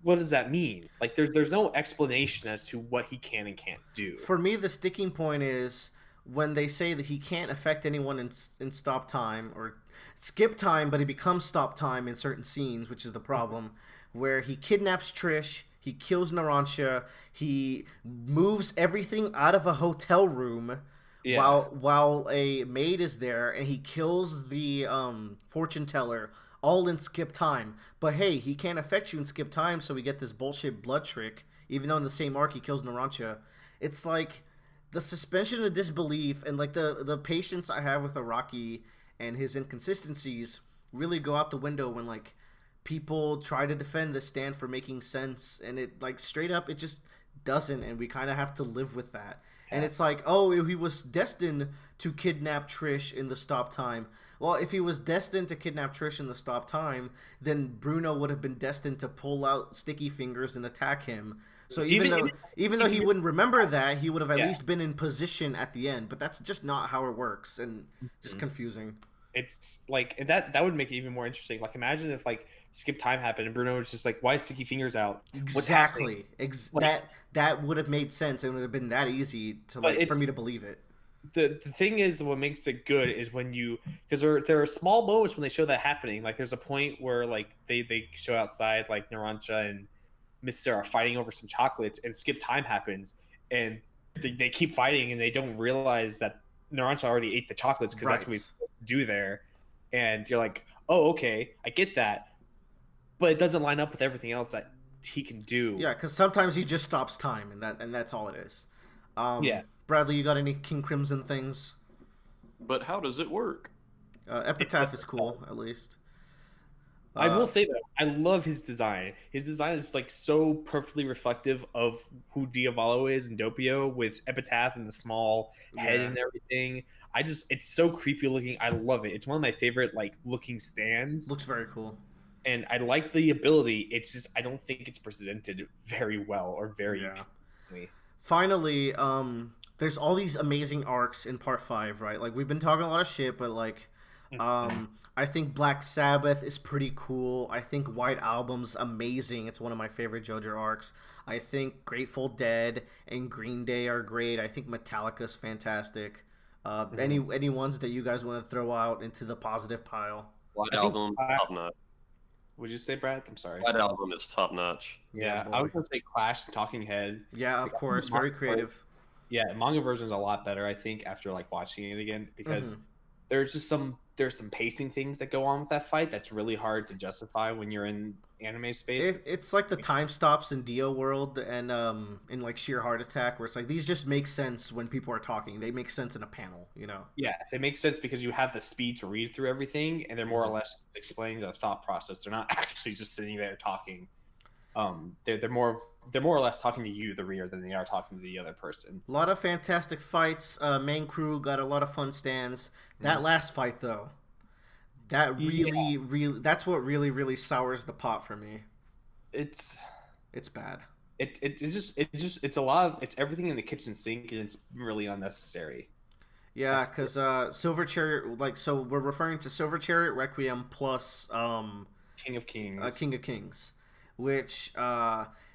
what does that mean? Like there's no explanation as to what he can and can't do. For me, the sticking point is when they say that he can't affect anyone in stop time or skip time, but he becomes stop time in certain scenes, which is the problem. Where he kidnaps Trish, he kills Narancia, he moves everything out of a hotel room Yeah, while a maid is there, and he kills the fortune teller all in skip time. But hey, he can't affect you in skip time, so we get this bullshit blood trick. Even though in the same arc he kills Narancia, it's like the suspension of disbelief and like the patience I have with Araki and his inconsistencies really go out the window when like people try to defend the stand for making sense, and it like straight up it just doesn't, and we kind of have to live with that. And yeah. it's like, oh, he was destined to kidnap Trish in the stop time. Well, if he was destined to kidnap Trish in the stop time, then Bruno would have been destined to pull out sticky fingers and attack him. So even though he wouldn't remember that, he would have at Yeah. least been in position at the end. But that's just not how it works, and just Mhm. confusing. It's like, and that would make it even more interesting. Like imagine if like skip time happened and Bruno was just like, why is sticky fingers out? What's happening? Exactly. Like, That would have made sense. It would have been that easy to but like for it's me to believe it. the thing is what makes it good is when you, because there are small moments when they show that happening. Like there's a point where like they show outside like Narancha and Miss Sarah fighting over some chocolates, and skip time happens, and they keep fighting, and they don't realize that Narancha already ate the chocolates because that's what he's Right. supposed to do there. And you're like, oh, okay, I get that, but it doesn't line up with everything else that he can do. Yeah, because sometimes he just stops time, and that's all it is. Yeah, Bradley, you got any King Crimson things? But how does it work? Epitaph is cool, at least. I will Uh, say though, I love his design. His design is like so perfectly reflective of who Diavolo is in Doppio, with Epitaph and the small head yeah. and everything. I just, it's so creepy looking. I love it. It's one of my favorite like looking stands. Looks very cool. and I like the ability. It's just I don't think it's presented very well or very Yeah. consistently. Finally, there's all these amazing arcs in part 5, right? Like we've been talking a lot of shit, but like I think Black Sabbath is pretty cool. I think White Album's amazing. It's one of my favorite JoJo arcs. I think Grateful Dead and Green Day are great. I think Metallica's fantastic. Any ones that you guys want to throw out into the positive pile? White I think Album, top notch. would you say, Brad? I'm sorry. White Album is top notch. Yeah, boy. I was gonna say Clash and Talking Head. Yeah, of course, very creative. Yeah, manga version is a lot better, I think, after like watching it again because Mm-hmm. there's some pacing things that go on with that fight that's really hard to justify when you're in anime space. It's like the time stops in Dio World and in like Sheer Heart Attack, where it's like these just make sense when people are talking. They make sense in a panel, you know. Yeah, it makes sense because you have the speed to read through everything, and they're more or less explaining the thought process. They're not actually just sitting there talking. They're more or less talking to you, the reader, than they are talking to the other person. A lot of fantastic fights. Main crew got a lot of fun stands. That last fight though, that really that's what really sours the pot for me. It's bad. it's a lot of it's everything in the kitchen sink, and it's really unnecessary. Yeah, because Silver Chariot, like, so we're referring to Silver Chariot Requiem plus King of Kings. King of Kings, which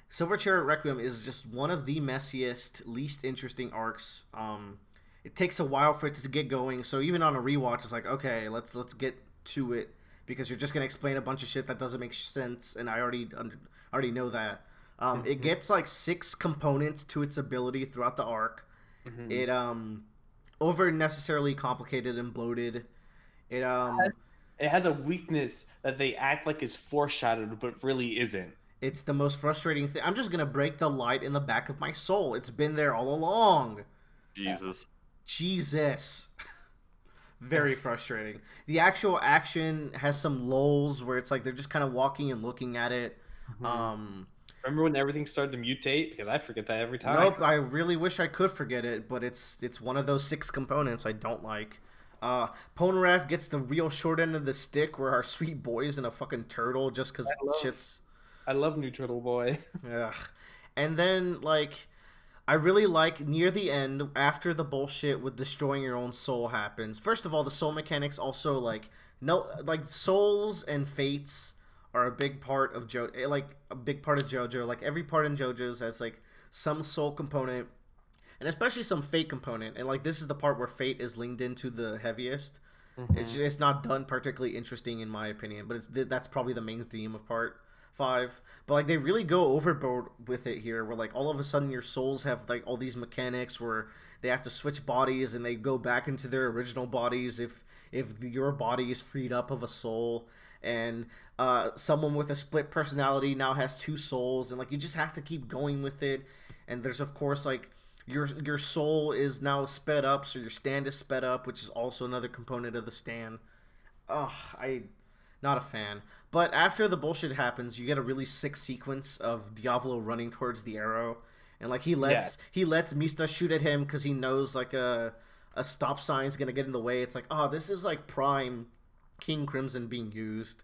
Silver Chariot Requiem is just one of the messiest, least interesting arcs. It takes a while for it to get going, so even on a rewatch, it's like, okay, let's get to it, because you're just gonna explain a bunch of shit that doesn't make sense, and I already know that. It gets like 6 components to its ability throughout the arc. It over necessarily complicated and bloated. It has a weakness that they act like is foreshadowed, but really isn't. It's the most frustrating thing. I'm just gonna break the light in the back of my soul. It's been there all along. Jesus. Very frustrating. The actual action has some lulls where it's like they're just kind of walking and looking at it. Remember when everything started to mutate? Because I forget that every time. Nope, I really wish I could forget it, but it's one of those 6 components I don't like. Polnareff gets the real short end of the stick, where our sweet boy is in a fucking turtle just because shit's... I love New Turtle Boy. Ugh. And then, like, I really like near the end, after the bullshit with destroying your own soul happens. First of all, the soul mechanics also, like, no, like, souls and fates are a big part of JoJo. Like, a big part of JoJo. Like, every part in JoJo's has, like, some soul component, and especially some fate component. And, like, this is the part where fate is linked into the heaviest. It's not done particularly interesting, in my opinion, but that's probably the main theme of part 5. But like, they really go overboard with it here, where like all of a sudden your souls have like all these mechanics where they have to switch bodies, and they go back into their original bodies if your body is freed up of a soul. And someone with a split personality now has 2 souls, and like you just have to keep going with it. And there's of course like your soul is now sped up, so your stand is sped up, which is also another component of the stand. Not a fan. But after the bullshit happens, you get a really sick sequence of Diavolo running towards the arrow, and like he lets Mista shoot at him because he knows like a stop sign's gonna get in the way. It's like, oh, this is like prime King Crimson being used.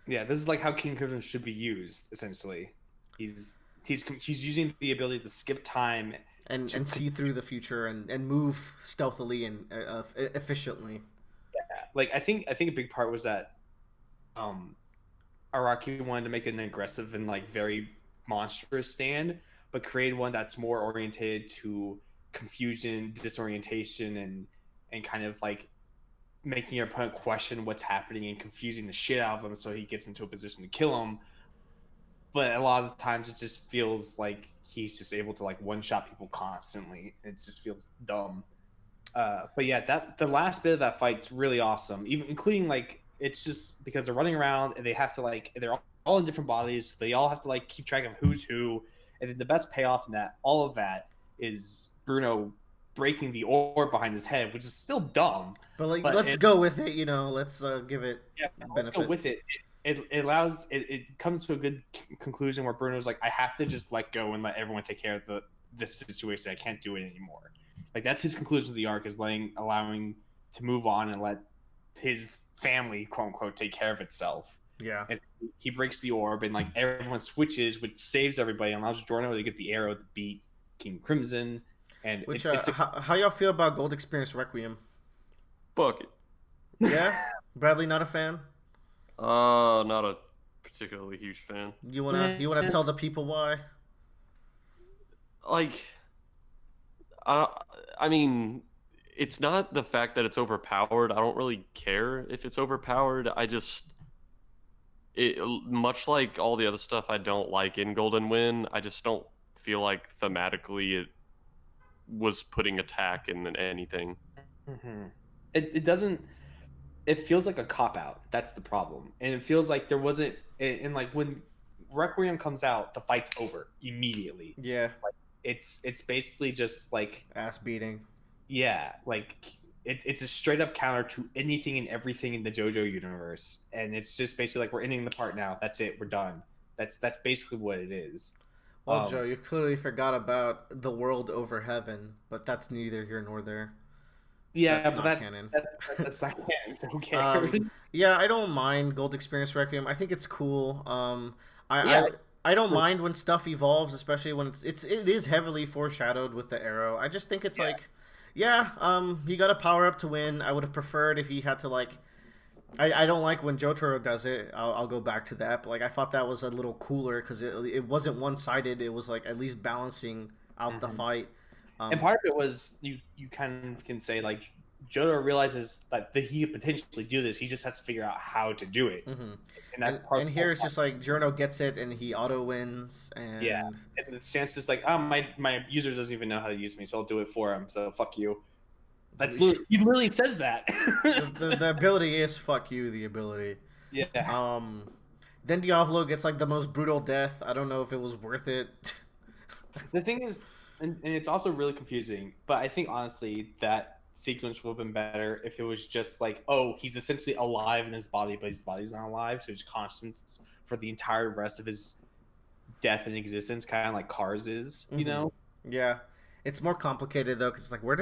Yeah, this is like how King Crimson should be used. Essentially, he's using the ability to skip time and see through the future and move stealthily and efficiently. Yeah, like I think a big part was that Araki wanted to make an aggressive and like very monstrous stand, but create one that's more oriented to confusion, disorientation, and kind of like making your opponent question what's happening and confusing the shit out of him, so he gets into a position to kill him. But a lot of times it just feels like he's just able to like one-shot people constantly. It just feels dumb. But yeah, the last bit of that fight's really awesome, even including like, it's just because they're running around and they have to like, they're all in different bodies, so they all have to like keep track of who's who. And then the best payoff in all of that is Bruno breaking the orb behind his head, which is still dumb. But like, let's go with it, you know. Let's give it benefit. Go with it. It allows it comes to a good conclusion where Bruno's like, I have to just let go and let everyone take care of this situation. I can't do it anymore. Like, that's his conclusion of the arc, is allowing to move on and let his family, quote unquote, take care of itself. Yeah. And he breaks the orb, and like everyone switches, which saves everybody and allows Jorno to get the arrow to beat King Crimson. And Which it's a how y'all feel about Gold Experience Requiem? Fuck it. Yeah, Bradley, not a fan. Not a particularly huge fan. You wanna tell the people why? Like, uh, I mean, it's not the fact that it's overpowered. I don't really care if it's overpowered. It much like all the other stuff I don't like in Golden Wind. I just don't feel like thematically it was putting attack in anything. Mhm. It doesn't. It feels like a cop out. That's the problem, and it feels like there wasn't. And like when Requiem comes out, the fight's over immediately. Yeah, It's basically just like, ass beating. yeah, like it's a straight up counter to anything and everything in the JoJo universe, and it's just basically like we're ending the part now. That's it. We're done. That's basically what it is. Well, Joe, you've clearly forgot about the world over heaven, but that's neither here nor there. So Yeah, that's but not canon. that's not canon. So who cares? Yeah, I don't mind Gold Experience Requiem. I think it's cool. I, Yeah, I I don't true. mind when stuff evolves, especially when it is heavily foreshadowed with the arrow. I just think it's Yeah. like, yeah, he got a power up to win. I would have preferred if he had to like. I don't like when Jotaro does it. I'll go back to that. But like I thought that was a little cooler because it wasn't one sided. It was like at least balancing out the Mhm. fight. And part of it was you kind of can say like Jodo realizes that he could potentially do this. He just has to figure out how to do it, Hmm. and that's part And of the here whole it's fun. just like Journo gets it and he auto wins Yeah, and and the stance is like, oh, my user doesn't even know how to use me, so I'll do it for him. So fuck you. He literally says that. the ability is fuck you. The ability. Yeah. Um, then Diavolo gets like the most brutal death. I don't know if it was worth it. The thing is, and it's also really confusing, but I think honestly that sequence would have been better if it was just like, oh, he's essentially alive in his body, but his body's not alive, so he's conscious for the entire rest of his death and existence, kind of like Cars is, you Hmm. know? Yeah, it's more complicated though because it's like where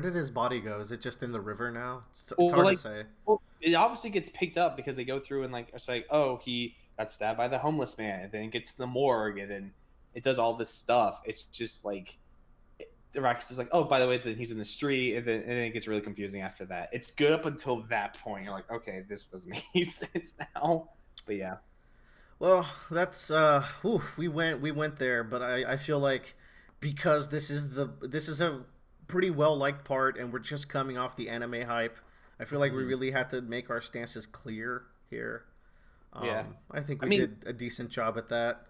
did his body go? Is it just in the river now? It's Well, hard to like, say. well, it obviously gets picked up because they go through and like it's like, oh, he got stabbed by the homeless man, and then it gets to the morgue, and then it does all this stuff. It's just like the Rax is like, oh, by the way, then he's in the street, and then it gets really confusing after that. It's good up until that point. You're like, okay, this doesn't make sense now. But yeah, Well, that's oof, we went there, but I feel like because this is a pretty well liked part and we're just coming off the anime hype, I feel like we Mhm. really had to make our stances clear here. Yeah. I think I we mean, did a decent job at that.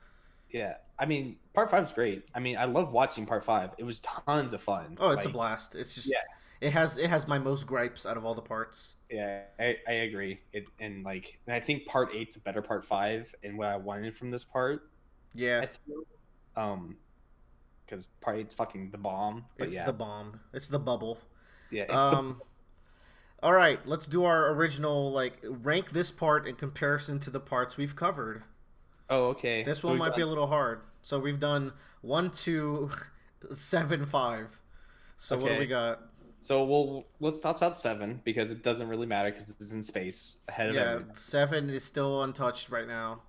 yeah. I mean, part five is great. I mean, I love watching part five. It was tons of fun. Oh, it's a Like, blast. It's just yeah, it has my most gripes out of all the parts. yeah, I agree. And like, and I think part eight's a better part five, and what I wanted from this part, Yeah, I feel, because part eight's fucking the bomb. But it's yeah, the bomb. It's the bubble. yeah, it's the Um, all right, let's do our original like rank this part in comparison to the parts we've covered. oh, okay. This So one we've might be done a little hard. So we've done 1, 2, 7, 5. So what do we okay. got? So let's toss out seven because it doesn't really matter because it's in space ahead of Yeah, everything. 7 is still untouched right now,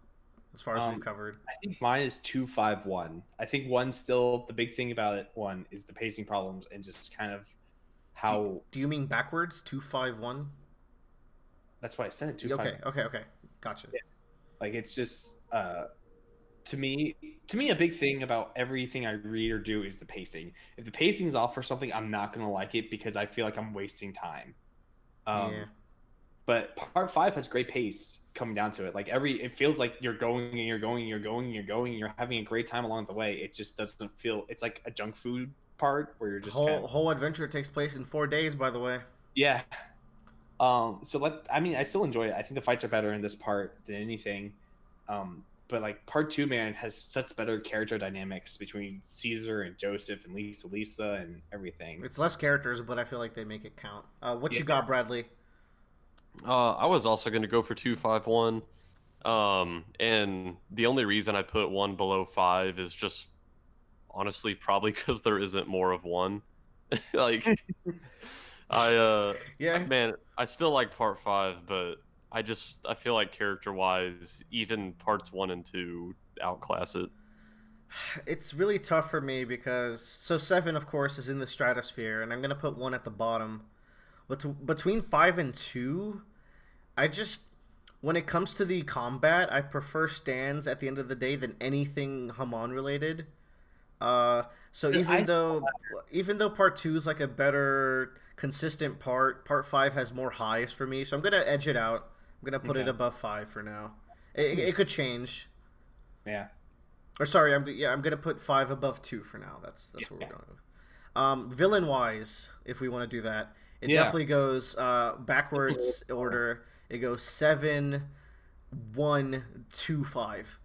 as far as we've Um, covered. I think mine is 251. I think one still the big thing about it one is the pacing problems and just kind of Do you, how do you mean backwards? 251? that's why I said it Okay, 251. okay. Gotcha. Yeah. Like it's just to me a big thing about everything I read or do is the pacing. If the pacing's off for something, I'm not gonna like it because I feel like I'm wasting time. Yeah. Um, but part five has great pace coming down to it. Like it feels like you're going and you're going and you're going and you're going and you're having a great time along the way. It just doesn't feel. It's like a junk food part where you're just kind of Whole adventure takes place in 4 days, by the way. yeah. So I mean, I still enjoy it. I think the fights are better in this part than anything. But like part two, man, has such better character dynamics between Caesar and Joseph and Lisa and everything. It's less characters, but I feel like they make it count. What Yeah. you got, Bradley? I was also going to go for 251. And the only reason I put one below five is just honestly probably because there isn't more of one. Like, I Yeah. man, I still like part five, but I feel like character wise, even parts 1 and 2 outclass it. It's really tough for me because 7, of course, is in the stratosphere, and I'm gonna put 1 at the bottom. But between 5 and 2, I just when it comes to the combat, I prefer stands at the end of the day than anything Hamon related. So even though part 2 is like a better consistent part 5 has more highs for me. So I'm gonna edge it out. I'm gonna put it above 5 for now. It could change. Yeah. Or sorry, I'm gonna put 5 above 2 for now. That's what we're going with. Villain wise, if we want to do that, it definitely goes backwards order. It goes 7, 1, 2, 5.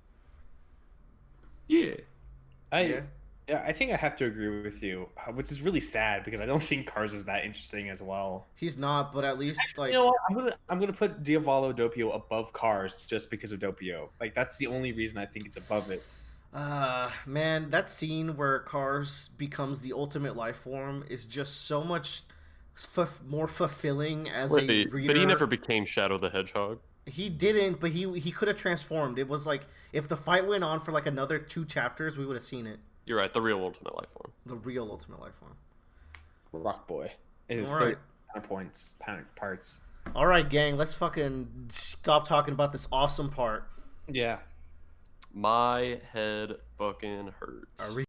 Yeah. I think I have to agree with you, which is really sad because I don't think Cars is that interesting as well. He's not, but at least Actually, you know what? I'm gonna put Diavolo Doppio above Cars just because of Doppio. Like that's the only reason I think it's above it. Man, that scene where Cars becomes the ultimate life form is just so much more fulfilling as a reader. But he never became Shadow the Hedgehog. He didn't, but he could have transformed. It was like if the fight went on for like another 2 chapters, we would have seen it. You're right, the real ultimate life form. The real ultimate life form. Rock Boy. It is 30 parts. All right, gang, let's fucking stop talking about this awesome part. Yeah. My head fucking hurts. Are we